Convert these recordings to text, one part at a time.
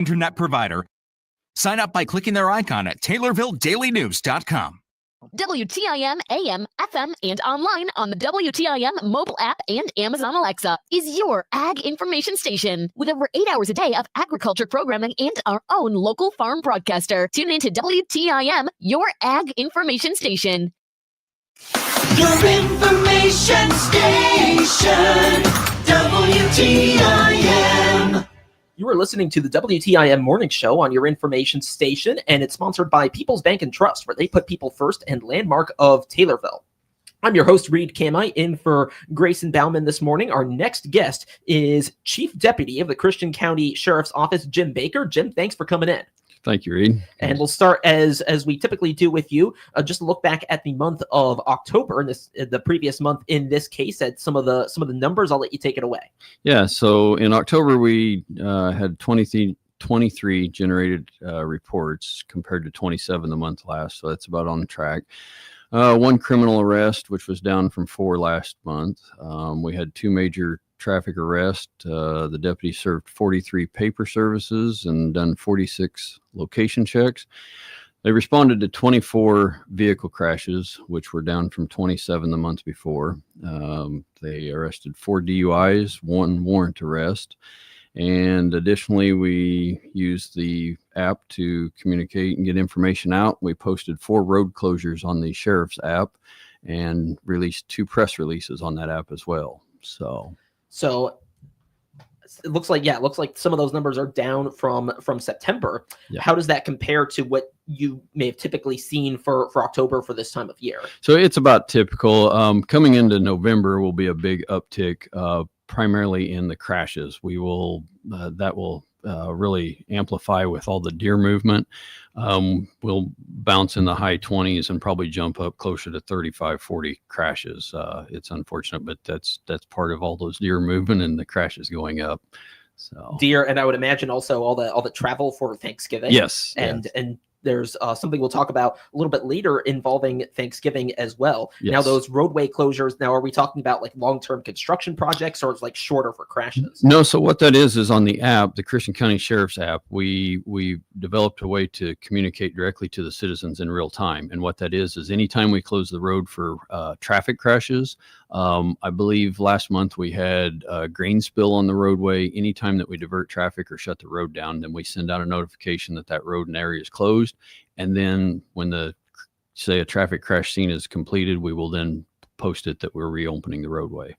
internet provider. Sign up by clicking their icon at TaylorvilleDailyNews.com. WTIM AM, FM, and online on the WTIM mobile app and Amazon Alexa is your ag information station with over 8 hours a day of agriculture programming and our own local farm broadcaster. Tune in to WTIM, your ag information station. Your information station, WTIM. You are listening to the WTIM Morning Show on your information station, and it's sponsored by People's Bank and Trust, where they put people first, and Landmark of Taylorville. I'm your host, Reed Kamai, in for Grayson Bauman this morning. Our next guest is Chief Deputy of the Christian County Sheriff's Office, Jim Baker. Jim, thanks for coming in. Thank you, Reed. And we'll start as we typically do with you. Just look back at the month of October, and the previous month in this case, at some of the numbers. I'll let you take it away. Yeah. So in October, we had 23 generated reports compared to 27 the month last. So that's about on track. One criminal arrest, which was down from 4 last month. We had 2 major traffic arrest. The deputy served 43 paper services and done 46 location checks. They responded to 24 vehicle crashes, which were down from 27 the month before. They arrested 4 DUIs, 1 warrant arrest. And additionally, we used the app to communicate and get information out. We posted 4 road closures on the sheriff's app and released 2 press releases on that app as well. So it looks like some of those numbers are down from September. Yeah. How does that compare to what you may have typically seen for October for this time of year? So it's about typical. Coming into November will be a big uptick, primarily in the crashes. That will really amplify with all the deer movement. We'll bounce in the high 20s and probably jump up closer to 35, 40 crashes. It's unfortunate, but that's part of all those deer movement and the crashes going up. So deer, and I would imagine also all the travel for Thanksgiving. Yes. And there's something we'll talk about a little bit later involving Thanksgiving as well. Yes. Now, those roadway closures, are we talking about like long-term construction projects, or it's like shorter for crashes? No. So what that is on the app, the Christian County Sheriff's app, we developed a way to communicate directly to the citizens in real time. And what that is anytime we close the road for traffic crashes, I believe last month we had a grain spill on the roadway. Anytime that we divert traffic or shut the road down, then we send out a notification that road and area is closed. And then when a traffic crash scene is completed, we will then post it that we're reopening the roadway.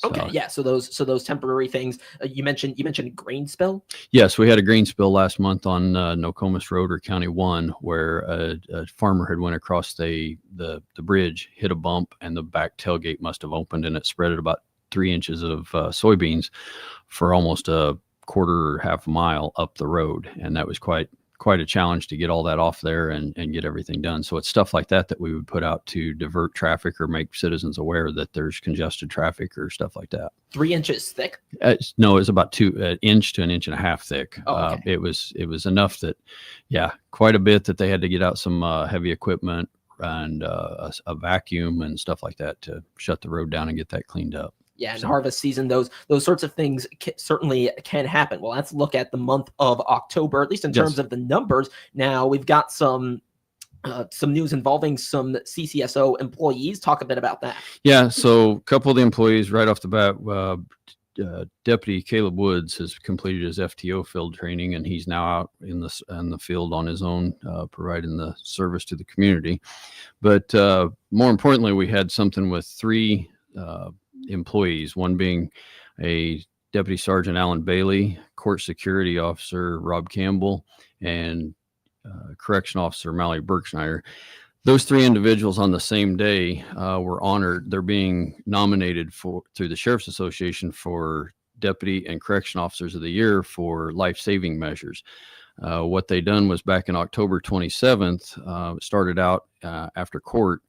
Okay. Yeah. So those temporary things you mentioned grain spill. Yes, we had a grain spill last month on Nokomis Road or County 1, where a farmer had went across the bridge, hit a bump, and the back tailgate must have opened, and it spread about 3 inches of soybeans for almost a quarter or half a mile up the road, and that was quite a challenge to get all that off there and get everything done. So it's stuff like that we would put out to divert traffic or make citizens aware that there's congested traffic or stuff like that. 3 inches thick? No, it was about 2 inch to 1.5 inches thick. Oh, okay. It was enough that, quite a bit that they had to get out some heavy equipment and a vacuum and stuff like that to shut the road down and get that cleaned up. Yeah, and harvest season, those sorts of things certainly can happen. Well, let's look at the month of October, at least in terms of the numbers. Now, we've got some news involving some CCSO employees. Talk a bit about that. Yeah, so a couple of the employees right off the bat, Deputy Caleb Woods has completed his FTO field training, and he's now out in the field on his own, providing the service to the community. But more importantly, we had something with 3 employees, one being a Deputy Sergeant Alan Bailey, Court Security Officer Rob Campbell, and Correction Officer Mallory Berkschneider. Those 3 individuals on the same day were honored. They're being nominated through the Sheriff's Association for Deputy and Correction Officers of the Year for life-saving measures. What they done was back in October 27th, started out after court.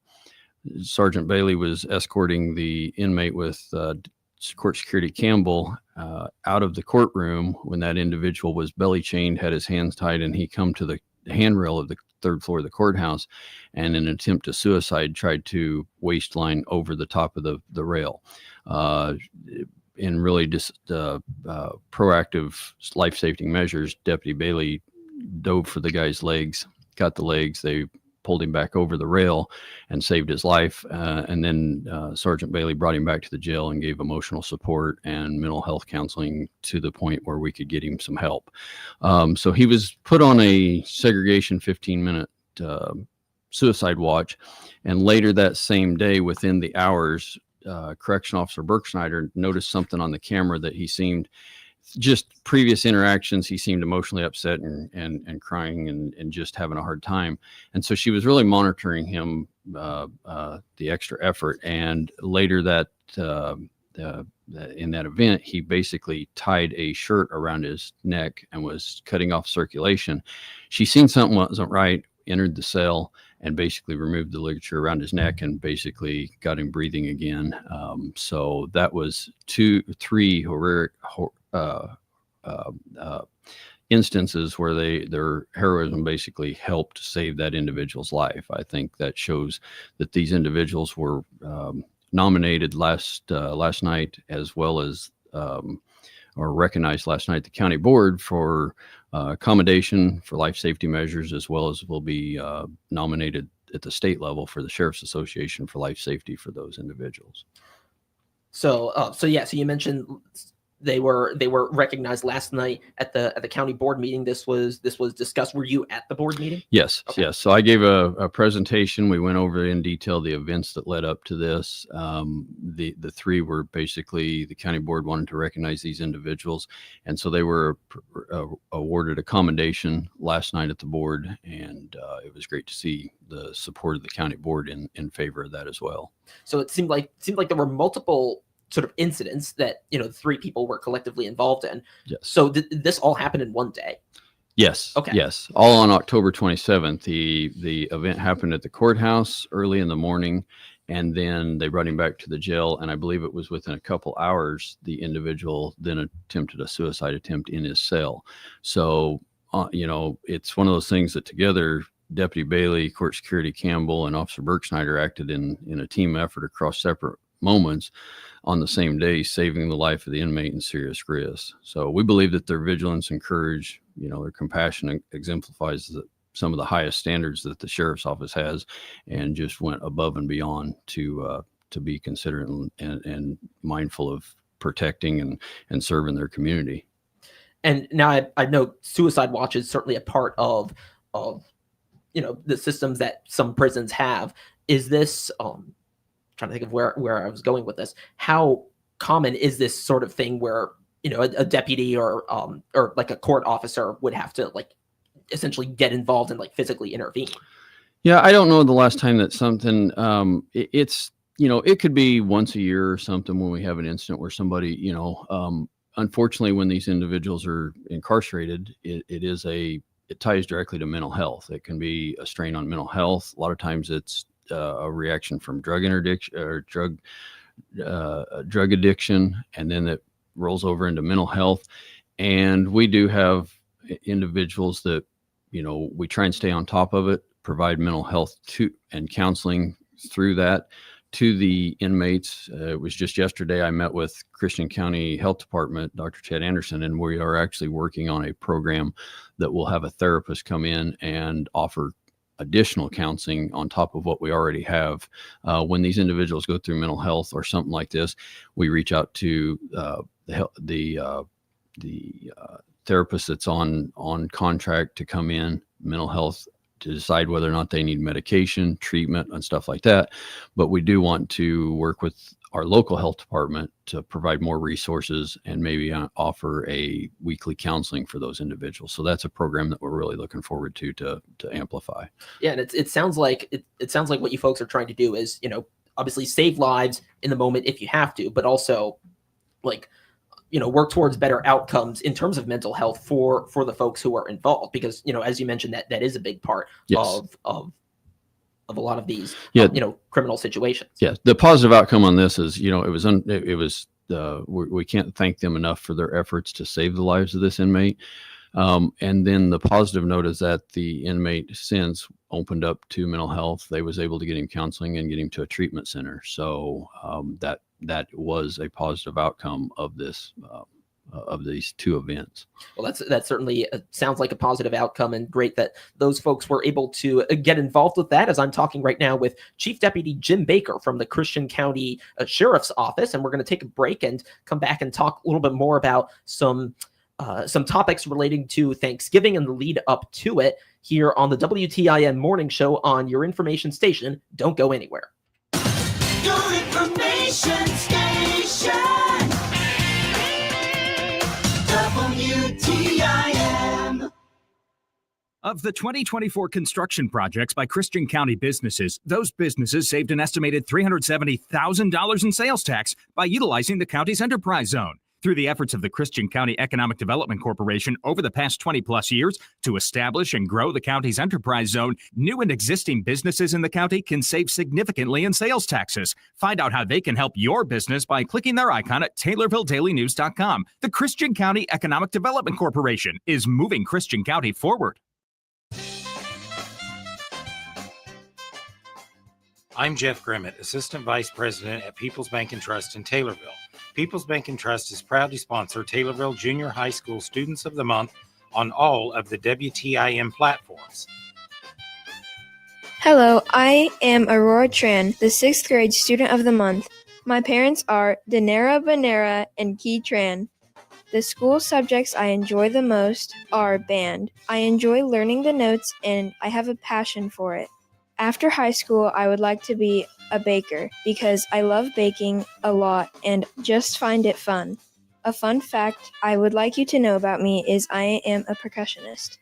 Sergeant Bailey was escorting the inmate with Court Security Campbell out of the courtroom when that individual was belly chained, had his hands tied, and he come to the handrail of the 3rd floor of the courthouse, and in an attempt to suicide tried to waistline over the top of the rail. in really just proactive life-saving measures, Deputy Bailey dove for the guy's legs, got the legs. They pulled him back over the rail and saved his life. And then Sergeant Bailey brought him back to the jail and gave emotional support and mental health counseling to the point where we could get him some help. So he was put on a segregation 15-minute suicide watch. And later that same day, within the hours, Correction Officer Berksnyder noticed something on the camera that he seemed, just previous interactions, he seemed emotionally upset and crying and just having a hard time. And so she was really monitoring him, the extra effort. And later that in that event, he basically tied a shirt around his neck and was cutting off circulation. She seen something wasn't right, entered the cell, and basically removed the ligature around his neck and basically got him breathing again. So that was three instances where their heroism basically helped save that individual's life. I think that shows that these individuals were nominated last night, as well as or recognized last night, the county board for accommodation for life safety measures, as well as will be nominated at the state level for the Sheriff's Association for life safety for those individuals. So you mentioned they were recognized last night at the county board meeting. This was discussed. Were you at the board meeting? Yes. Okay. Yes. So I gave a presentation. We went over in detail the events that led up to this. The three were basically the county board wanted to recognize these individuals. And so they were awarded a commendation last night at the board. And it was great to see the support of the county board in favor of that as well. So it seemed like there were multiple sort of incidents that, the three people were collectively involved in. Yes. So this all happened in one day? Yes. Okay. Yes. All on October 27th. The event happened at the courthouse early in the morning, and then they brought him back to the jail. And I believe it was within a couple hours, the individual then attempted a suicide attempt in his cell. So, it's one of those things that together, Deputy Bailey, Court Security Campbell, and Officer Berksnyder acted in a team effort across separate moments on the same day, saving the life of the inmate in serious risk. So we believe that their vigilance and courage, their compassion exemplifies some of the highest standards that the sheriff's office has, and just went above and beyond to be considerate and mindful of protecting and serving their community. And now I know suicide watch is certainly a part of the systems that some prisons have. Is this trying to think of where I was going with this. How common is this sort of thing where, a deputy or like a court officer would have to essentially get involved and physically intervene? Yeah, I don't know the last time that something, it's, it could be once a year or something when we have an incident where somebody, unfortunately, when these individuals are incarcerated, it ties directly to mental health. It can be a strain on mental health. A lot of times it's a reaction from drug interdiction or drug addiction, and then it rolls over into mental health. And we do have individuals that, we try and stay on top of it, provide mental health and counseling through that to the inmates. It was just yesterday I met with Christian County Health Department, Dr. Chad Anderson, and we are actually working on a program that will have a therapist come in and offer additional counseling on top of what we already have. When these individuals go through mental health or something like this, we reach out to the therapist that's on contract to come in, mental health, to decide whether or not they need medication, treatment, and stuff like that. But we do want to work with our local health department to provide more resources and maybe offer a weekly counseling for those individuals. So that's a program that we're really looking forward to amplify. Yeah, and it sounds like what you folks are trying to do is, obviously save lives in the moment if you have to, but also work towards better outcomes in terms of mental health for the folks who are involved, because as you mentioned, that is a big part yes. of a lot of these criminal situations. Yeah, the positive outcome on this is we can't thank them enough for their efforts to save the lives of this inmate. And then the positive note is that the inmate since opened up to mental health. They was able to get him counseling and get him to a treatment center. So that was a positive outcome of this. Of these two events. Well, that certainly sounds like a positive outcome, and great that those folks were able to get involved with that. As I'm talking right now with Chief Deputy Jim Baker from the Christian County Sheriff's Office, and we're going to take a break and come back and talk a little bit more about some topics relating to Thanksgiving and the lead up to it here on the WTIM Morning Show on your information station. Don't go anywhere. Your information station. WTIM. Of the 2024 construction projects by Christian County businesses, those businesses saved an estimated $370,000 in sales tax by utilizing the county's enterprise zone. Through the efforts of the Christian County Economic Development Corporation over the past 20 plus years to establish and grow the county's enterprise zone, new and existing businesses in the county can save significantly in sales taxes. Find out how they can help your business by clicking their icon at TaylorvilleDailyNews.com. The Christian County Economic Development Corporation is moving Christian County forward. I'm Jeff Grimmett, Assistant Vice President at People's Bank and Trust in Taylorville. People's Bank and Trust is proud to sponsor Taylorville Junior High School Students of the Month on all of the WTIM platforms. Hello, I am Aurora Tran, the 6th grade Student of the Month. My parents are Danera Banera and Key Tran. The school subjects I enjoy the most are band. I enjoy learning the notes and I have a passion for it. After high school, I would like to be a baker because I love baking a lot and just find it fun. A fun fact I would like you to know about me is I am a percussionist.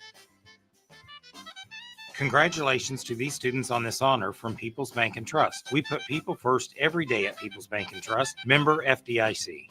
Congratulations to these students on this honor from People's Bank and Trust. We put people first every day at People's Bank and Trust, member FDIC.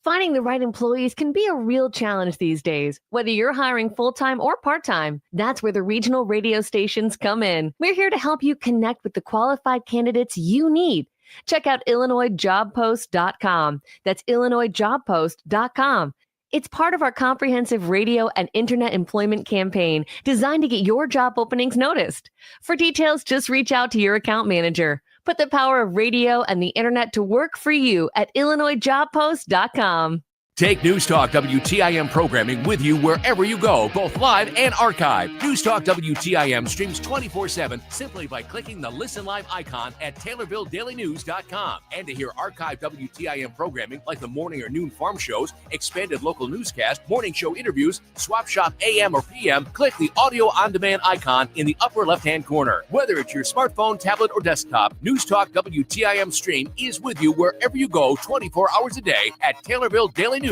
Finding the right employees can be a real challenge these days, whether you're hiring full-time or part-time. That's where the regional radio stations come in. We're here to help you connect with the qualified candidates you need. Check out IllinoisJobPost.com. That's IllinoisJobPost.com. It's part of our comprehensive radio and internet employment campaign designed to get your job openings noticed. For details, just reach out to your account manager. Put the power of radio and the internet to work for you at IllinoisJobPost.com. Take News Talk WTIM programming with you wherever you go, both live and archived. News Talk WTIM streams 24/7 simply by clicking the Listen Live icon at TaylorvilleDailyNews.com. And to hear archived WTIM programming like the morning or noon farm shows, expanded local newscast, morning show interviews, Swap Shop AM or PM, click the audio on demand icon in the upper left-hand corner. Whether it's your smartphone, tablet, or desktop, News Talk WTIM stream is with you wherever you go 24 hours a day at TaylorvilleDailyNews.com.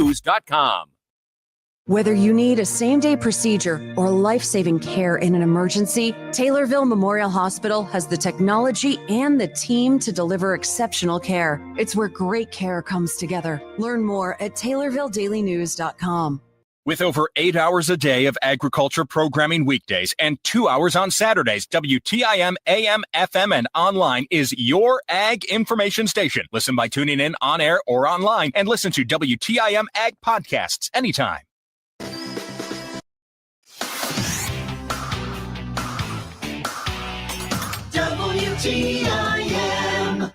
Whether you need a same-day procedure or life-saving care in an emergency, Taylorville Memorial Hospital has the technology and the team to deliver exceptional care. It's where great care comes together. Learn more at TaylorvilleDailyNews.com. With over 8 hours a day of agriculture programming weekdays and 2 hours on Saturdays, WTIM AM, FM, and online is your ag information station. Listen by tuning in on air or online and listen to WTIM Ag podcasts anytime. WTIM.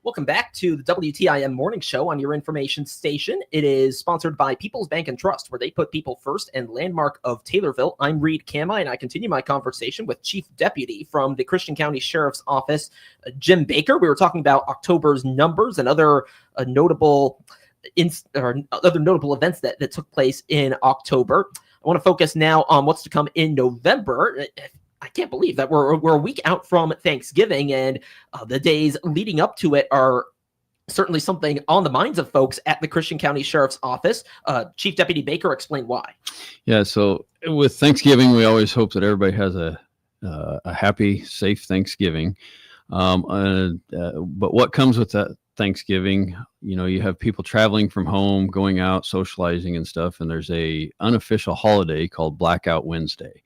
Welcome back to the WTIM Morning Show on your information station. It is sponsored by People's Bank and Trust, where they put people first and landmark of Taylorville. I'm Reed Kamai, and I continue my conversation with Chief Deputy from the Christian County Sheriff's Office, Jim Baker. We were talking about October's numbers and other notable events that took place in October. I want to focus now on what's to come in November. I can't believe that we're a week out from Thanksgiving, and the days leading up to it are certainly something on the minds of folks at the Christian County Sheriff's Office. Chief Deputy Baker, explain why. Yeah, so with Thanksgiving, we always hope that everybody has a happy, safe Thanksgiving. But what comes with that Thanksgiving, you have people traveling from home, going out, socializing and stuff. And there's a unofficial holiday called Blackout Wednesday.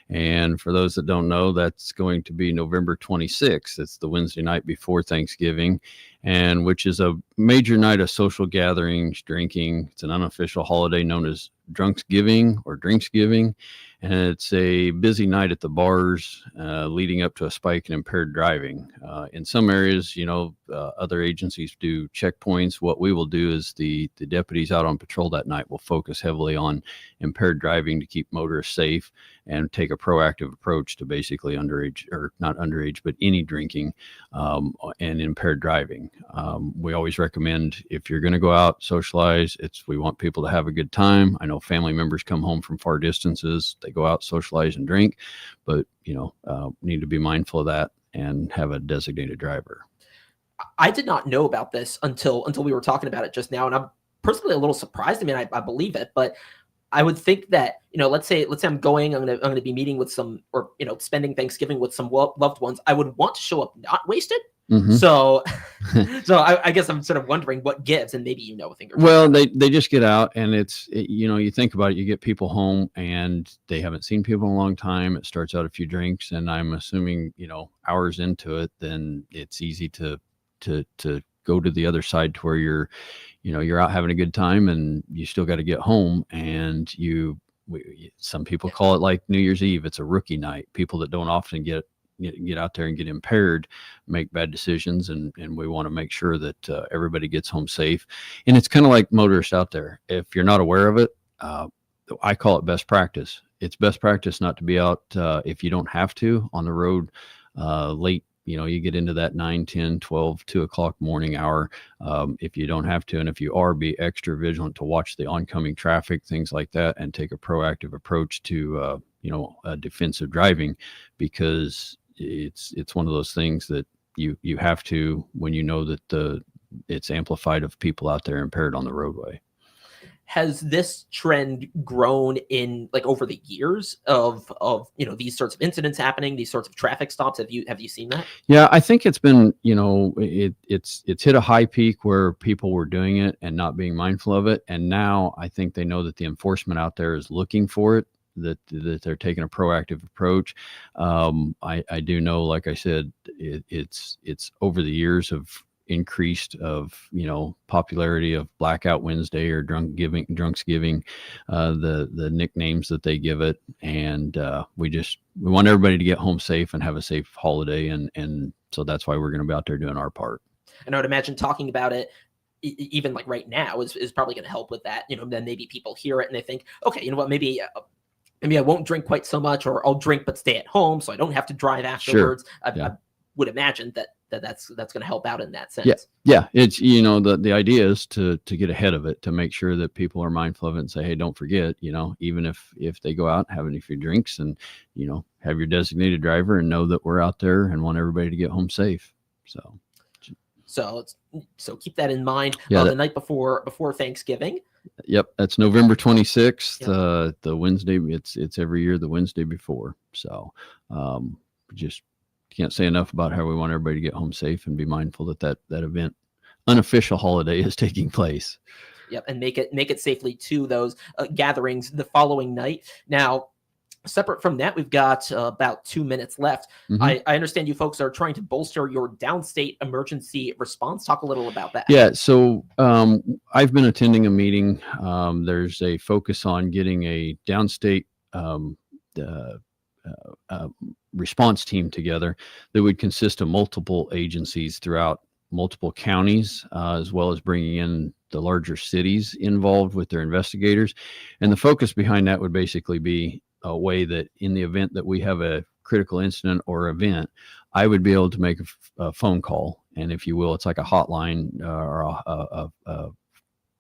And for those that don't know, that's going to be November 26th. It's the Wednesday night before Thanksgiving, and which is a major night of social gatherings, drinking. It's an unofficial holiday known as Drunksgiving or Drinksgiving. And it's a busy night at the bars, leading up to a spike in impaired driving. In some areas, other agencies do checkpoints. What we will do is the deputies out on patrol that night will focus heavily on impaired driving to keep motorists safe and take a proactive approach to basically underage, or not underage, but any drinking and impaired driving. We always recommend, if you're going to go out, socialize, we want people to have a good time. I know family members come home from far distances, they go out, socialize and drink, but need to be mindful of that and have a designated driver. I did not know about this until we were talking about it just now, and I'm personally a little surprised. I mean, I believe it, but I would think that, let's say I'm going to be meeting with some, or spending Thanksgiving with some loved ones. I would want to show up not wasted. Mm-hmm. So I guess I'm sort of wondering what gives, and maybe a thing or two. Well, they just get out, and you think about it, you get people home and they haven't seen people in a long time. It starts out a few drinks, and I'm assuming, hours into it, then it's easy to go to the other side to where you're out having a good time, and you still got to get home. And some people call it like New Year's Eve. It's a rookie night. People that don't often get out there and get impaired make bad decisions, and we want to make sure that everybody gets home safe. And it's kind of like motorists out there. If you're not aware of it, I call it best practice. It's best practice not to be out if you don't have to on the road late. You get into that 9, 10, 12, 2 o'clock morning hour. If you don't have to, and if you are, be extra vigilant to watch the oncoming traffic, things like that, and take a proactive approach to, defensive driving, because it's one of those things that you have to, when you know that it's amplified of people out there impaired on the roadway. Has this trend grown in over the years of these sorts of incidents happening, these sorts of traffic stops? Have you seen that? Yeah, I think it's been, it's hit a high peak where people were doing it and not being mindful of it. And now I think they know that the enforcement out there is looking for it, that they're taking a proactive approach. I do know, like I said, it's over the years of increased of popularity of Blackout Wednesday or Drunksgiving, the nicknames that they give it, and we want everybody to get home safe and have a safe holiday, and so that's why we're going to be out there doing our part. And I would imagine talking about it even right now is probably going to help with that. Then maybe people hear it and they think, okay, you know what, maybe I won't drink quite so much, or I'll drink but stay at home so I don't have to drive afterwards. Sure. I would imagine that's going to help out in that sense. Yeah. It's, the idea is to get ahead of it, to make sure that people are mindful of it and say, hey, don't forget, even if they go out and have a few drinks, and, have your designated driver, and know that we're out there and want everybody to get home safe. So keep that in mind. Yeah, the night before Thanksgiving. Yep. That's November 26th, the Wednesday. It's every year, the Wednesday before. So, just can't say enough about how we want everybody to get home safe and be mindful that event, unofficial holiday, is taking place. Yep, and make it safely to those gatherings the following night. Now, separate from that, we've got about 2 minutes left. Mm-hmm. I understand you folks are trying to bolster your downstate emergency response. Talk a little about that. Yeah, so I've been attending a meeting. There's a focus on getting a downstate response team together that would consist of multiple agencies throughout multiple counties, as well as bringing in the larger cities involved with their investigators. And the focus behind that would basically be a way that in the event that we have a critical incident or event, I would be able to make a phone call. And if you will, it's like a hotline or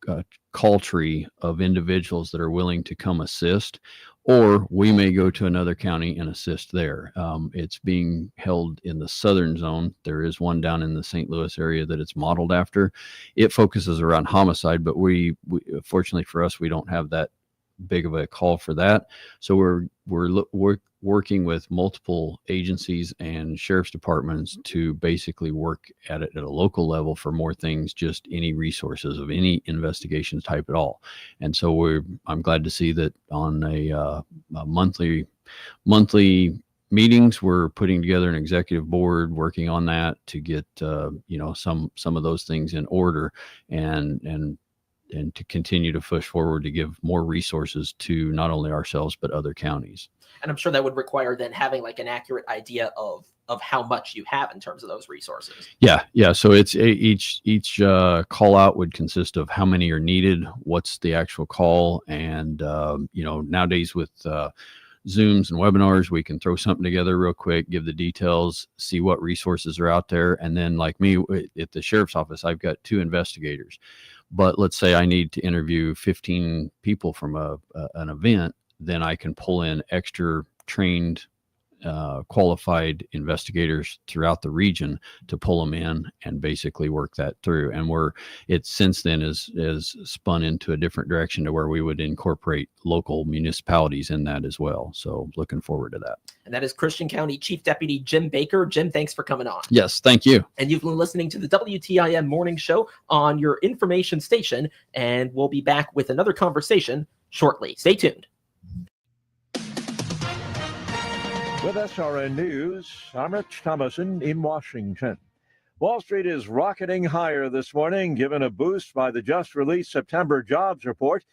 a call tree of individuals that are willing to come assist, or we may go to another county and assist there. It's being held in the southern zone. There is one down in the St. Louis area that it's modeled after. It focuses around homicide, but we fortunately for us, we don't have that big of a call for that. So we're working with multiple agencies and sheriff's departments to basically work at it at a local level for more things, just any resources of any investigation type at all. And so I'm glad to see that on a monthly meetings, we're putting together an executive board working on that to get some of those things in order and to continue to push forward to give more resources to not only ourselves but other counties. And I'm sure that would require then having like an accurate idea of how much you have in terms of those resources. Yeah. So it's each call out would consist of how many are needed, what's the actual call, and nowadays with Zooms and webinars, we can throw something together real quick, give the details, see what resources are out there. And then like me at the sheriff's office, I've got 2 investigators, but let's say I need to interview 15 people from an event, then I can pull in extra trained qualified investigators throughout the region to pull them in and basically work that through. And it's since then is spun into a different direction to where we would incorporate local municipalities in that as well. So looking forward to that. And that is Christian County Chief Deputy Jim Baker. Jim, thanks for coming on. Yes, thank you. And you've been listening to the WTIM Morning Show on your information station, and we'll be back with another conversation shortly. Stay tuned. With SRN News, I'm Rich Thomason in Washington. Wall Street is rocketing higher this morning, given a boost by the just-released September jobs report.